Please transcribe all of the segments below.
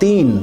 3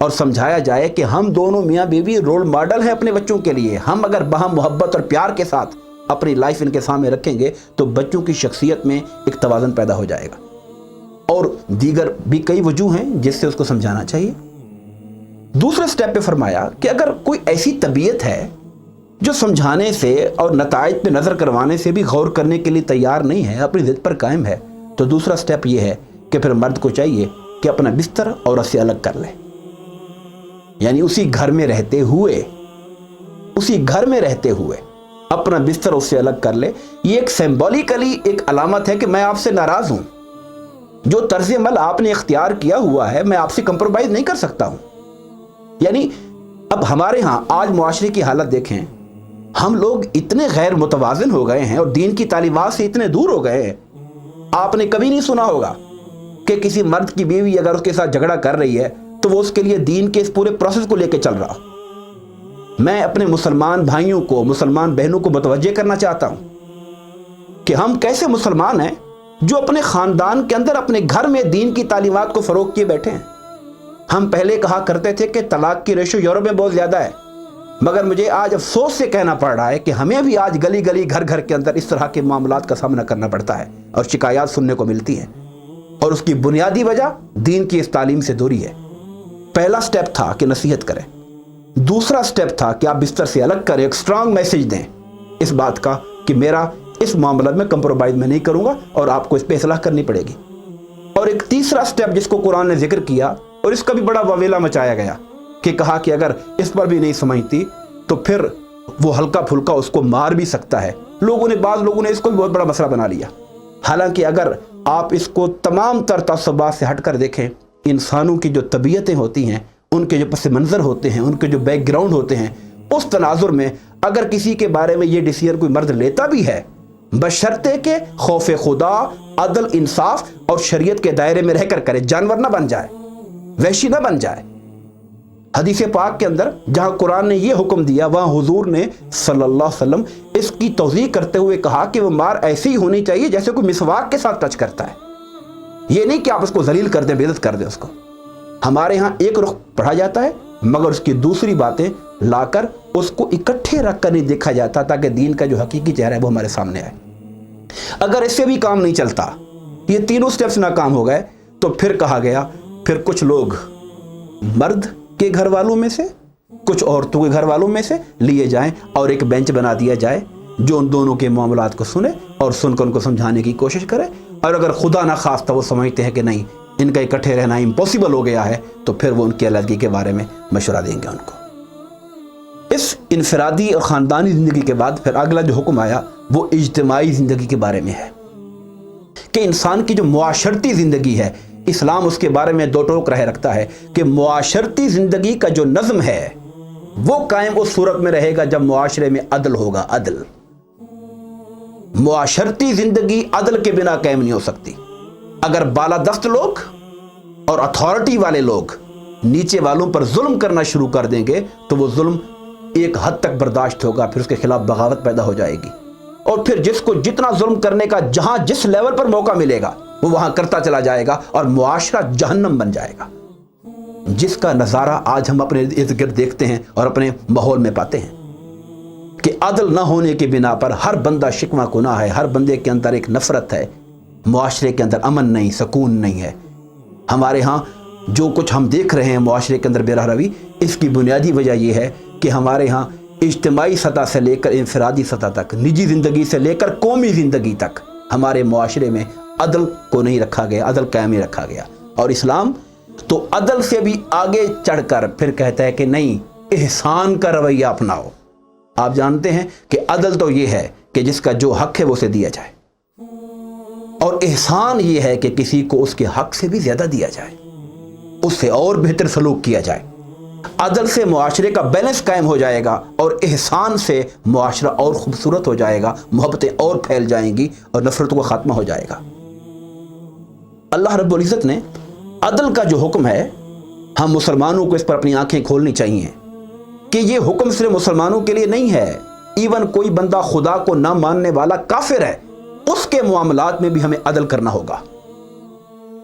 اور سمجھایا جائے کہ ہم دونوں میاں بیوی رول ماڈل ہیں اپنے بچوں کے لیے. ہم اگر باہم محبت اور پیار کے ساتھ اپنی لائف ان کے سامنے رکھیں گے تو بچوں کی شخصیت میں ایک توازن پیدا ہو جائے گا. اور دیگر بھی کئی وجوہ ہیں جس سے اس کو سمجھانا چاہیے. دوسرے سٹیپ پہ فرمایا کہ اگر کوئی ایسی طبیعت ہے جو سمجھانے سے اور نتائج پہ نظر کروانے سے بھی غور کرنے کے لیے تیار نہیں ہے, اپنی ضد پر قائم ہے, تو دوسرا سٹیپ یہ ہے کہ پھر مرد کو چاہیے کہ اپنا بستر عورت سے الگ کر لے. یعنی اسی گھر میں رہتے ہوئے اپنا بستر اس سے الگ کر لے. یہ ایک سمبولیکلی ایک علامت ہے کہ میں آپ سے ناراض ہوں. جو طرز عمل آپ نے اختیار کیا ہوا ہے میں آپ سے کمپرومائز نہیں کر سکتا ہوں. یعنی اب ہمارے ہاں آج معاشرے کی حالت دیکھیں, ہم لوگ اتنے غیر متوازن ہو گئے ہیں اور دین کی تعلیمات سے اتنے دور ہو گئے ہیں. آپ نے کبھی نہیں سنا ہوگا کہ کسی مرد کی بیوی اگر اس کے ساتھ جھگڑا کر رہی ہے تو وہ اس کے لیے دین کے اس پورے پروسیس کو لے کے چل رہا. میں اپنے مسلمان بھائیوں کو, مسلمان بہنوں کو متوجہ کرنا چاہتا ہوں کہ ہم کیسے مسلمان ہیں جو اپنے خاندان کے اندر اپنے گھر میں دین کی تعلیمات کو فروغ کیے بیٹھے ہیں. ہم پہلے کہا کرتے تھے کہ طلاق کی ریشو یورپ میں بہت زیادہ ہے, مگر مجھے آج افسوس سے کہنا پڑ رہا ہے کہ ہمیں بھی آج گلی گلی گھر گھر کے اندر اس طرح کے معاملات کا سامنا کرنا پڑتا ہے اور شکایات سننے کو ملتی ہیں. اور اس کی بنیادی وجہ دین کی اس تعلیم سے دوری ہے. پہلا سٹیپ تھا کہ نصیحت کریں, دوسرا سٹیپ تھا کہ آپ بستر سے الگ کریں, ایک سٹرانگ میسج دیں اس بات کا کہ میرا اس معاملات میں کمپرومائز میں نہیں کروں گا اور آپ کو اس پہ اصلاح کرنی پڑے گی. اور ایک تیسرا سٹیپ جس کو قرآن نے ذکر کیا اور اس کا بھی بڑا واویلا مچایا گیا کہ کہا کہ اگر اس پر بھی نہیں سمجھتی تو پھر وہ ہلکا پھلکا اس کو مار بھی سکتا ہے. بعض لوگوں نے اس کو بھی بہت بڑا مسئلہ بنا لیا. حالانکہ اگر آپ اس کو تمام تر تعصبات سے ہٹ کر دیکھیں, انسانوں کی جو طبیعتیں ہوتی ہیں, ان کے جو پس منظر ہوتے ہیں, ان کے جو بیک گراؤنڈ ہوتے ہیں, اس تناظر میں اگر کسی کے بارے میں یہ ڈیسیژن کوئی مرد لیتا بھی ہے بشرطے کہ خوف خدا, عدل, انصاف اور شریعت کے دائرے میں رہ کر کرے, جانور نہ بن جائے, وحشی نہ بن جائے. حدیث پاک کے اندر جہاں قرآن نے یہ حکم دیا وہاں حضور نے صلی اللہ علیہ وسلم اس کی توضیح کرتے ہوئے کہا کہ وہ مار ایسی ہی ہونی چاہیے جیسے کوئی مسواک کے ساتھ ٹچ کرتا ہے. یہ نہیں کہ آپ اس کو ذلیل کر دیں, بے عزت کر دیں اس کو. ہمارے ہاں ایک رخ پڑھا جاتا ہے مگر اس کی دوسری باتیں لا کر اس کو اکٹھے رکھ کر نہیں دیکھا جاتا تاکہ دین کا جو حقیقی چہرہ ہے وہ ہمارے سامنے آئے. اگر اس سے بھی کام نہیں چلتا, یہ تینوں سٹیپس ناکام ہو گئے, تو پھر کہا گیا پھر کچھ لوگ مرد کے گھر والوں میں سے, کچھ عورتوں کے گھر والوں میں سے لیے جائیں اور ایک بینچ بنا دیا جائے جو ان دونوں کے معاملات کو سنے اور سن کر ان کو سمجھانے کی کوشش کرے. اور اگر خدا نہ خواستہ وہ سمجھتے ہیں کہ نہیں ان کا اکٹھے رہنا امپاسبل ہو گیا ہے تو پھر وہ ان کی علیحدگی کے بارے میں مشورہ دیں گے ان کو. اس انفرادی اور خاندانی زندگی کے بعد پھر اگلا جو حکم آیا وہ اجتماعی زندگی کے بارے میں ہے کہ انسان کی جو معاشرتی زندگی ہے, اسلام اس کے بارے میں دو ٹوک رائے رکھتا ہے کہ معاشرتی زندگی کا جو نظم ہے وہ قائم اس صورت میں رہے گا جب معاشرے میں عدل ہوگا. عدل, معاشرتی زندگی عدل کے بنا قائم نہیں ہو سکتی. اگر بالادست لوگ اور اتھارٹی والے لوگ نیچے والوں پر ظلم کرنا شروع کر دیں گے تو وہ ظلم ایک حد تک برداشت ہوگا, پھر اس کے خلاف بغاوت پیدا ہو جائے گی, اور پھر جس کو جتنا ظلم کرنے کا جہاں جس لیول پر موقع ملے گا وہ وہاں کرتا چلا جائے گا اور معاشرہ جہنم بن جائے گا, جس کا نظارہ آج ہم اپنے ارد گرد دیکھتے ہیں اور اپنے ماحول میں پاتے ہیں کہ عدل نہ ہونے کی بنا پر ہر بندہ شکوہ گناہ ہے, ہر بندے کے اندر ایک نفرت ہے, معاشرے کے اندر امن نہیں, سکون نہیں ہے. ہمارے ہاں جو کچھ ہم دیکھ رہے ہیں معاشرے کے اندر بے راہ روی, اس کی بنیادی وجہ یہ ہے کہ ہمارے ہاں اجتماعی سطح سے لے کر انفرادی سطح تک, نجی زندگی سے لے کر قومی زندگی تک ہمارے معاشرے میں عدل کو نہیں رکھا گیا, عدل قائم نہیں رکھا گیا. اور اسلام تو عدل سے بھی آگے چڑھ کر پھر کہتا ہے کہ نہیں, احسان کا رویہ اپناؤ. آپ جانتے ہیں کہ عدل تو یہ ہے کہ جس کا جو حق ہے وہ اسے دیا جائے, اور احسان یہ ہے کہ کسی کو اس کے حق سے بھی زیادہ دیا جائے, اس سے اور بہتر سلوک کیا جائے. عدل سے معاشرے کا بیلنس قائم ہو جائے گا اور احسان سے معاشرہ اور خوبصورت ہو جائے گا, محبتیں اور پھیل جائیں گی اور نفرتوں کا خاتمہ ہو جائے گا. اللہ رب العزت نے عدل کا جو حکم ہے, ہم مسلمانوں کو اس پر اپنی آنکھیں کھولنی چاہیے کہ یہ حکم صرف مسلمانوں کے لیے نہیں ہے. ایون کوئی بندہ خدا کو نہ ماننے والا کافر ہے, اس کے معاملات میں بھی ہمیں عدل کرنا ہوگا.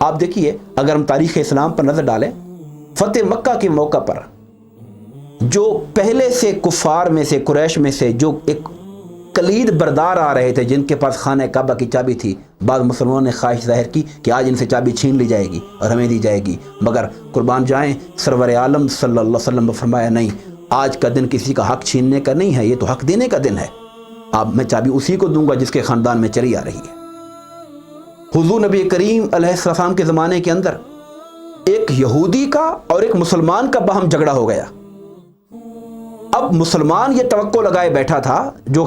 آپ دیکھیے اگر ہم تاریخ اسلام پر نظر ڈالیں فتح مکہ کے موقع پر جو پہلے سے کفار میں سے، قریش میں سے جو ایک کلید بردار آ رہے تھے جن کے پاس خانہ کعبہ کی چابی تھی، بعض مسلمانوں نے خواہش ظاہر کی کہ آج ان سے چابی چھین لی جائے گی اور ہمیں دی جائے گی، مگر قربان جائیں سرور عالم صلی اللہ علیہ وسلم نے فرمایا نہیں، آج کا دن کسی کا حق چھیننے کا نہیں ہے، یہ تو حق دینے کا دن ہے، اب میں چابی اسی کو دوں گا جس کے خاندان میں چلی آ رہی ہے۔ حضور نبی کریم علیہ السلام کے زمانے کے اندر ایک یہودی کا اور ایک مسلمان کا باہم جھگڑا ہو گیا۔ اب مسلمان یہ توقع لگائے بیٹھا تھا، جو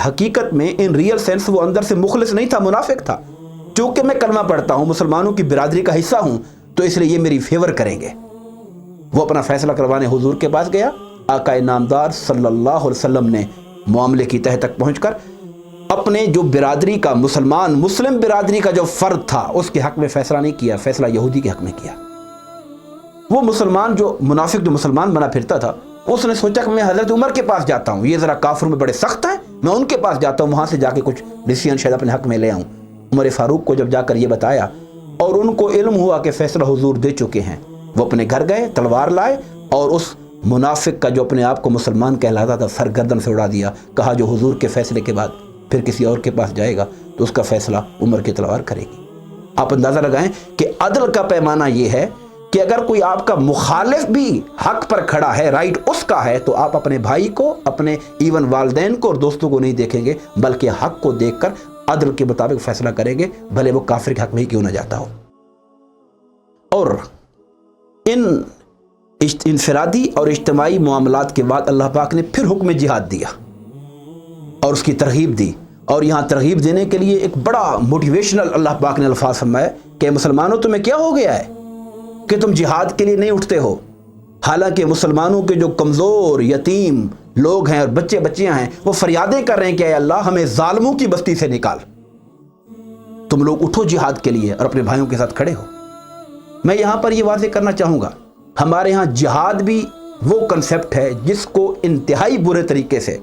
حقیقت میں ان ریئل سینس وہ اندر سے مخلص نہیں تھا، منافق تھا، چونکہ میں کلمہ پڑھتا ہوں، مسلمانوں کی برادری کا حصہ ہوں، تو اس لیے یہ میری فیور کریں گے۔ وہ اپنا فیصلہ کروانے حضور کے پاس گیا۔ آقا نامدار صلی اللہ علیہ وسلم نے معاملے کی تہ تک پہنچ کر اپنے جو برادری کا مسلم برادری کا جو فرد تھا اس کے حق میں فیصلہ نہیں کیا، فیصلہ یہودی کے حق میں کیا۔ وہ مسلمان جو منافق جو مسلمان بنا پھرتا تھا، اس نے سوچا کہ میں حضرت عمر کے پاس جاتا ہوں، یہ ذرا کافروں میں بڑے سخت ہیں، میں ان کے پاس جاتا ہوں، وہاں سے جا کے کچھ ڈیسیژن شاید اپنے حق میں لے آؤں۔ عمر فاروق کو جب جا کر یہ بتایا اور ان کو علم ہوا کہ فیصلہ حضور دے چکے ہیں، وہ اپنے گھر گئے، تلوار لائے اور اس منافق کا جو اپنے آپ کو مسلمان کہلاتا تھا سر گردن سے اڑا دیا۔ کہا جو حضور کے فیصلے کے بعد پھر کسی اور کے پاس جائے گا تو اس کا فیصلہ عمر کی تلوار کرے گی۔ آپ اندازہ لگائیں کہ عدل کا پیمانہ یہ ہے کہ اگر کوئی آپ کا مخالف بھی حق پر کھڑا ہے، رائٹ اس کا ہے، تو آپ اپنے بھائی کو، اپنے ایون والدین کو اور دوستوں کو نہیں دیکھیں گے، بلکہ حق کو دیکھ کر عدل کے مطابق فیصلہ کریں گے، بھلے وہ کافر کے حق میں ہی کیوں نہ جاتا ہو۔ اور ان انفرادی اور اجتماعی معاملات کے بعد اللہ پاک نے پھر حکم جہاد دیا اور اس کی ترغیب دی، اور یہاں ترغیب دینے کے لیے ایک بڑا موٹیویشنل اللہ پاک نے الفاظ فرمائے کہ مسلمانوں تمہیں کیا ہو گیا ہے کہ تم جہاد کے لیے نہیں اٹھتے ہو؟ حالانکہ مسلمانوں کے جو کمزور یتیم لوگ ہیں اور بچے بچیاں ہیں وہ فریادیں کر رہے ہیں کہ اے اللہ ہمیں ظالموں کی بستی سے نکال، تم لوگ اٹھو جہاد کے لیے اور اپنے بھائیوں کے ساتھ کھڑے ہو۔ میں یہاں پر یہ واضح کرنا چاہوں گا، ہمارے ہاں جہاد بھی وہ کنسیپٹ ہے جس کو انتہائی برے طریقے سے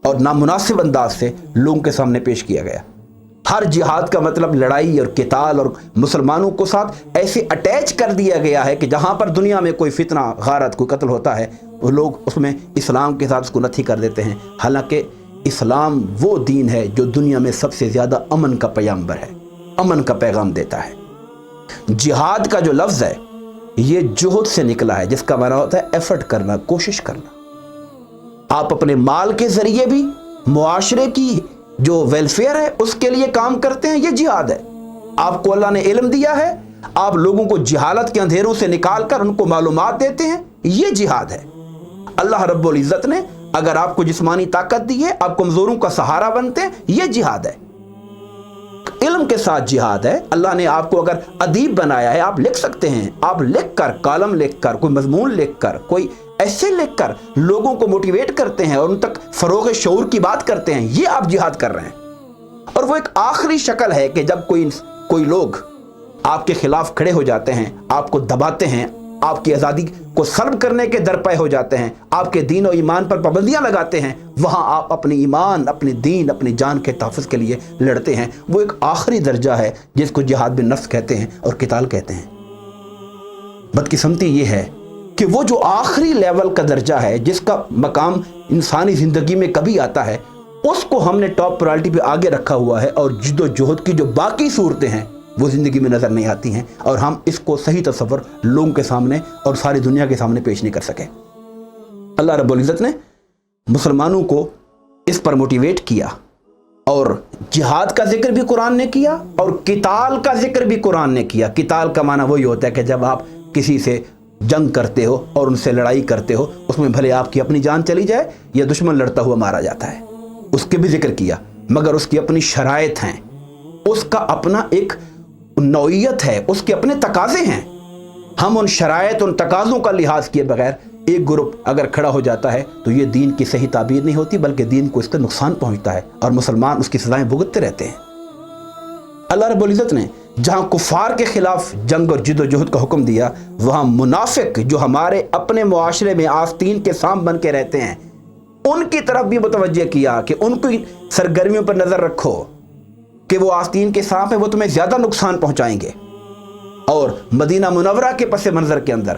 اور نامناسب انداز سے لوگوں کے سامنے پیش کیا گیا۔ ہر جہاد کا مطلب لڑائی اور قتال، اور مسلمانوں کو ساتھ ایسے اٹیچ کر دیا گیا ہے کہ جہاں پر دنیا میں کوئی فتنہ غارت کوئی قتل ہوتا ہے وہ لوگ اس میں اسلام کے ساتھ اس کو نتھی کر دیتے ہیں، حالانکہ اسلام وہ دین ہے جو دنیا میں سب سے زیادہ امن کا پیغمبر ہے، امن کا پیغام دیتا ہے۔ جہاد کا جو لفظ ہے یہ جہد سے نکلا ہے، جس کا معنی ہوتا ہے ایفرٹ کرنا، کوشش کرنا۔ آپ اپنے مال کے ذریعے بھی معاشرے کی جو ویلفیئر ہے اس کے لیے کام کرتے ہیں، یہ جہاد ہے۔ آپ کو اللہ نے علم دیا ہے، آپ لوگوں کو جہالت کے اندھیروں سے نکال کر ان کو معلومات دیتے ہیں، یہ جہاد ہے۔ اللہ رب العزت نے اگر آپ کو جسمانی طاقت دی ہے، آپ کمزوروں کا سہارا بنتے ہیں، یہ جہاد ہے۔ علم کے ساتھ جہاد ہے۔ اللہ نے آپ کو اگر ادیب بنایا ہے، آپ لکھ سکتے ہیں، آپ لکھ کر، کالم لکھ کر، کوئی مضمون لکھ کر، کوئی ایسے لکھ کر لوگوں کو موٹیویٹ کرتے ہیں اور ان تک فروغ شعور کی بات کرتے ہیں، یہ آپ جہاد کر رہے ہیں۔ اور وہ ایک آخری شکل ہے کہ جب کوئی لوگ آپ کے خلاف کھڑے ہو جاتے ہیں، آپ کو دباتے ہیں، آپ کی آزادی کو سلب کرنے کے درپے ہو جاتے ہیں، آپ کے دین و ایمان پر پابندیاں لگاتے ہیں، وہاں آپ اپنی ایمان، اپنی دین، اپنی جان کے تحفظ کے لیے لڑتے ہیں۔ وہ ایک آخری درجہ ہے جس کو جہاد بالنفس کہتے ہیں اور قتال کہتے ہیں۔ بدقسمتی یہ ہے کہ وہ جو آخری لیول کا درجہ ہے جس کا مقام انسانی زندگی میں کبھی آتا ہے، اس کو ہم نے ٹاپ پرائرٹی پہ آگے رکھا ہوا ہے، اور جد و جہد کی جو باقی صورتیں ہیں وہ زندگی میں نظر نہیں آتی ہیں، اور ہم اس کو صحیح تصور لوگوں کے سامنے اور ساری دنیا کے سامنے پیش نہیں کر سکے۔ اللہ رب العزت نے مسلمانوں کو اس پر موٹیویٹ کیا، اور جہاد کا ذکر بھی قرآن نے کیا اور قتال کا ذکر بھی قرآن نے کیا۔ قتال کا معنی وہی ہوتا ہے کہ جب آپ کسی سے جنگ کرتے ہو اور ان سے لڑائی کرتے ہو، اس میں بھلے آپ کی اپنی جان چلی جائے یا دشمن لڑتا ہوا مارا جاتا ہے، اس کے بھی ذکر کیا، مگر اس کی اپنی شرائط ہیں، اس کا اپنا ایک نوعیت ہے، اس کے اپنے تقاضے ہیں۔ ہم ان شرائط، ان تقاضوں کا لحاظ کیے بغیر ایک گروپ اگر کھڑا ہو جاتا ہے تو یہ دین کی صحیح تعبیر نہیں ہوتی، بلکہ دین کو اس کا نقصان پہنچتا ہے اور مسلمان اس کی سزائیں بھگتتے رہتے ہیں۔ اللہ رب العزت نے جہاں کفار کے خلاف جنگ اور جد و جہد کا حکم دیا، وہاں منافق جو ہمارے اپنے معاشرے میں آستین کے سام بن کے رہتے ہیں، ان کی طرف بھی متوجہ کیا کہ ان کی سرگرمیوں پر نظر رکھو کہ وہ آستین کے سانپ ہیں، وہ تمہیں زیادہ نقصان پہنچائیں گے۔ اور مدینہ منورہ کے پس منظر کے اندر